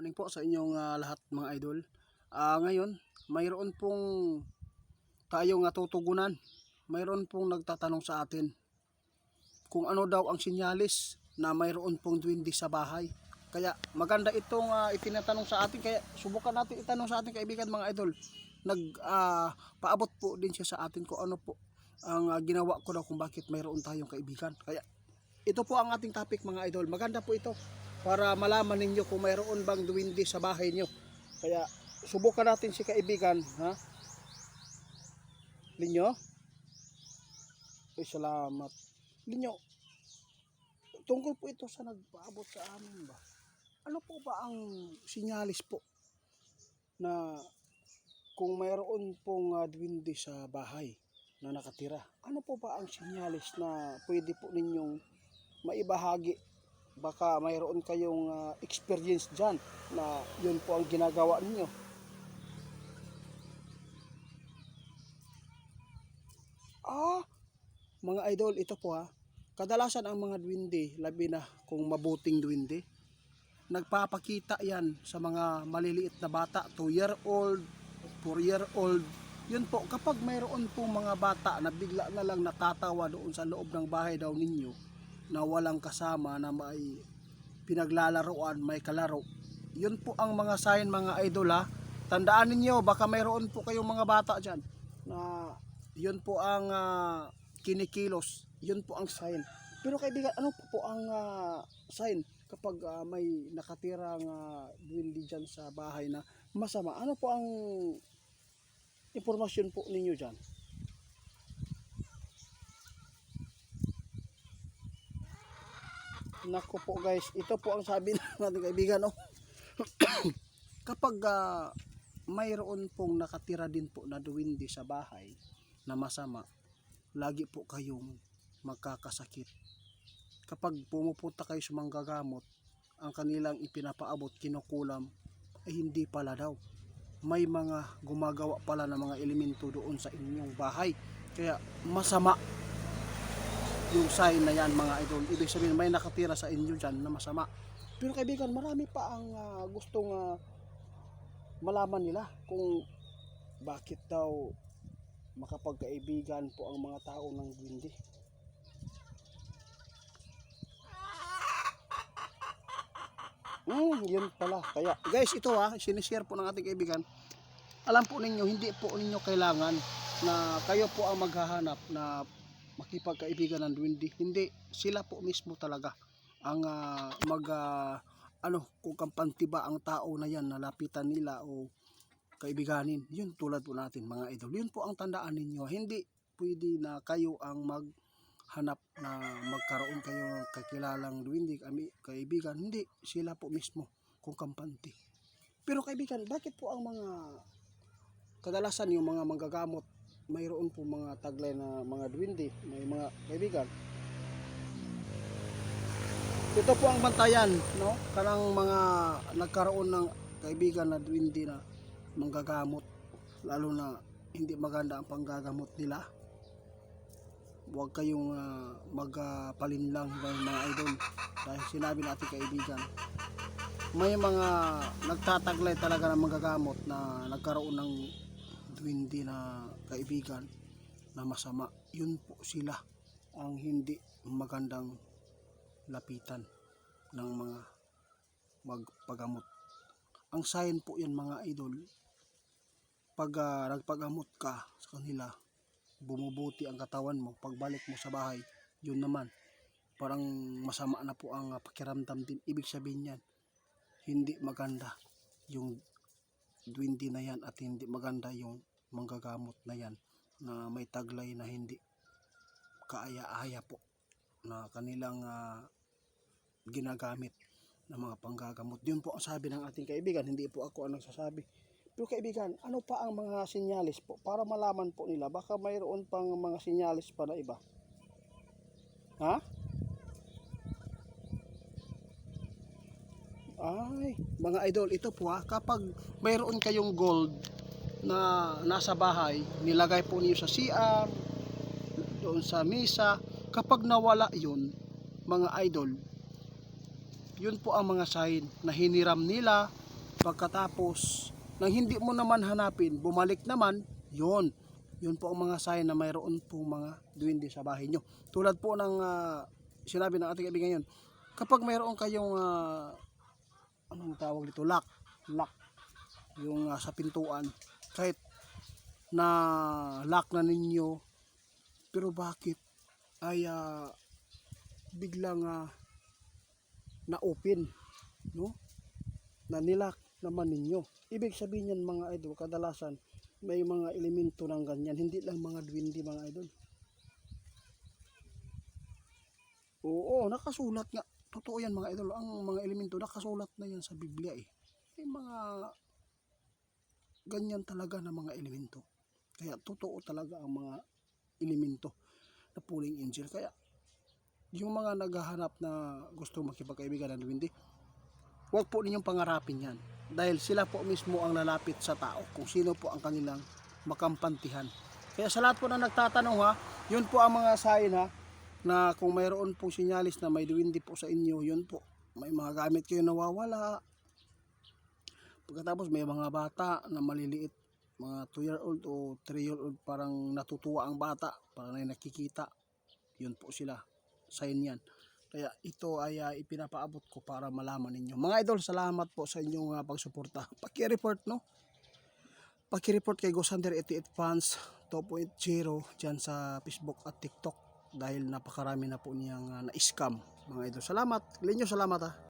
morning po sa inyong lahat mga idol. Ngayon, mayroon pong tayong tutugunan. Mayroon pong nagtatanong sa atin kung ano daw ang sinyalis na mayroon pong duwende sa bahay. Kaya maganda itong itinatanong sa atin. Kaya subukan natin itanong sa ating kaibigan mga idol. Paabot po din siya sa atin kung ano po ang ginawa ko daw kung bakit mayroon tayong kaibigan. Kaya ito po ang ating topic mga idol. Maganda po ito para malaman ninyo kung mayroon bang duwende sa bahay nyo. Kaya subukan natin si kaibigan, ha? Linyo? Ay, salamat. Linyo, tungkol po ito sa nagpaabot sa amin ba? Ano po ba ang sinyalis po na kung mayroon pong duwende sa bahay na nakatira? Ano po ba ang sinyalis na pwede po ninyong maibahagi? Baka mayroon kayong experience dyan na yun po ang ginagawa ninyo. Mga idol, ito po kadalasan ang mga duwende, labi na kung mabuting duwende, nagpapakita yan sa mga maliliit na bata, 2-year-old, 4-year-old. Yun po, kapag mayroon pong mga bata na bigla na lang natatawa doon sa loob ng bahay daw ninyo, na walang kasama, na may pinaglalaroan, may kalaro, yun po ang mga sign mga idol Tandaan ninyo, baka mayroon po kayong mga bata dyan na yun po ang kinikilos, yun po ang sign. Pero kaibigan, ano po ang sign kapag may nakatirang duwende dyan sa bahay na masama? Ano po ang impormasyon po ninyo dyan? Nako po guys, ito po ang sabi ng ating kaibigan, kapag mayroon pong nakatira din po na duwende sa bahay na masama, lagi po kayong magkakasakit. Kapag pumupunta kayo sa manggagamot, ang kanilang ipinapaabot, kinukulam, ay hindi pala daw. May mga gumagawa pala ng mga elemento doon sa inyong bahay. Kaya masama yung sign na yan mga idol. Ibig sabihin may nakatira sa inyo dyan na masama. Pero kaibigan, marami pa ang gustong malaman nila kung bakit daw makapagkaibigan po ang mga tao ng duwende. Yun pala. Kaya guys, ito sinishare po ng ating kaibigan. Alam po ninyo, hindi po ninyo kailangan na kayo po ang maghahanap na makipagkaibigan ng duwende. Hindi, sila po mismo talaga ang kung kampanti ba ang tao na yan na lapitan nila o kaibiganin. Yun tulad po natin mga idol. Yun po ang tandaan ninyo. Hindi pwede na kayo ang maghanap na magkaroon kayo ng kakilalang duwende, kaibigan. Hindi, sila po mismo kung kampanti. Pero kaibigan, bakit po ang mga kadalasan yung mga manggagamot, mayroon po mga taglay na mga duwende, may mga kaibigan? Ito po ang bantayan, no? Kanang mga nagkaroon ng kaibigan na duwende na manggagamot, lalo na hindi maganda ang panggagamot nila. Huwag kayong magpalinlang mga idol, dahil sinabi natin kaibigan, may mga nagtataglay talaga ng manggagamot na nagkaroon ng duwende na kaibigan na masama. Yun po sila ang hindi magandang lapitan ng mga magpagamot. Ang sign po yan mga idol, pag nagpagamot ka sa kanila, bumubuti ang katawan mo. Pagbalik mo sa bahay, yun naman, parang masama na po ang pakiramdam din. Ibig sabihin yan, hindi maganda yung duwende na yan, at hindi maganda yung manggagamot na yan na may taglay na hindi kaaya-aya po na kanilang ginagamit ng mga panggagamot. Yun po ang sabi ng ating kaibigan, hindi po ako ang nagsasabi. Pero kaibigan, ano pa ang mga sinyalis po para malaman po nila? Baka mayroon pang mga sinyalis pa na iba. Ay, mga idol, ito po kapag mayroon kayong gold na nasa bahay, nilagay po niyo sa CR, doon sa misa, kapag nawala yun, mga idol, yun po ang mga sign na hiniram nila Pagkatapos nang hindi mo naman hanapin, bumalik naman, yun. Yun po ang mga sign na mayroon po mga duwende sa bahay nyo. Tulad po ng sinabi ng ating kaibigan yun, kapag mayroon kayong anong tawag dito, lock yung sa pintuan, kahit na lock na ninyo, pero bakit ay biglang na open, no? Na nilock naman ninyo. Ibig sabihin yan mga idol, kadalasan may mga elemento ng ganyan, hindi lang mga duwende mga idol. Oo, nakasulat nga. Totoo yan mga idol. Ang mga elemento nakasulat na yan sa Biblia eh. May mga ganyan talaga na mga elemento. Kaya totoo talaga ang mga elemento na falling angel. Kaya yung mga naghahanap na gusto makipagkaibigan ng duwende, huwag po ninyong pangarapin yan. Dahil sila po mismo ang lalapit sa tao kung sino po ang kanilang makampantihan. Kaya sa lahat po na nagtatanong ha, yun po ang mga sign ha, na kung mayroon pong sinyalis na may duwende po sa inyo, yun po. May mga gamit kayo nawawala. Pagkatapos may mga bata na maliliit, mga 2-year-old o 3-year-old, parang natutuwa ang bata, parang may nakikita. Yun po sila. Sign yan. Kaya ito ay ipinapaabot ko para malaman ninyo. Mga idol, salamat po sa inyong pagsuporta. Paki-report, no? Paki-report kay Gosander 88 Fans 2.0 dyan sa Facebook at TikTok dahil napakarami na po niyang na-scam, mga idol. Salamat. Linyo, salamat ha.